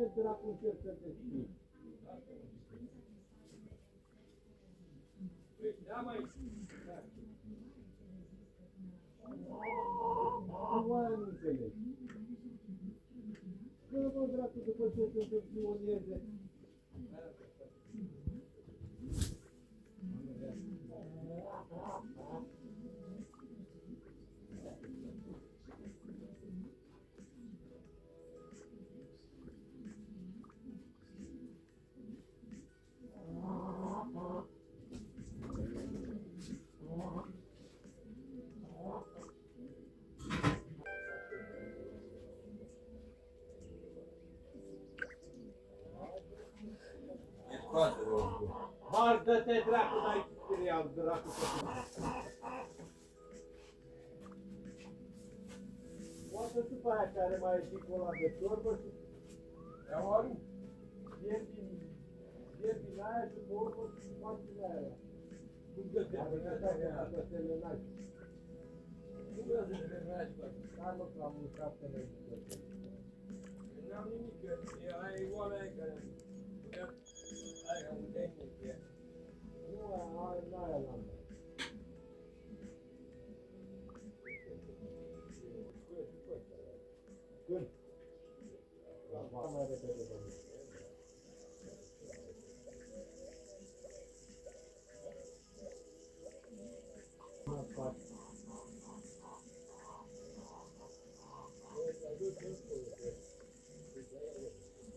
ce dracu încerc să te știi? Da, mai... Oaia nu înțeleg. Că mă dracu după ce se întâmplioneze. Har, dă-te dracu, n-ai sperial, dracu să fii. Poate după aia care mai e dincolo de torbă și... Ia o arunc. Ieri din aia și pe urmă și faci din aia. Cum gătește? Am uitat că te lenaci. Cum gătește de vreași, bă? Hai mă, că am uitat să le zic. N-am nimic, că aia e oala aia care... Aia unde e multe. Nu, aia l-am dat. Când? La vara mai repede de mine. Mă fac.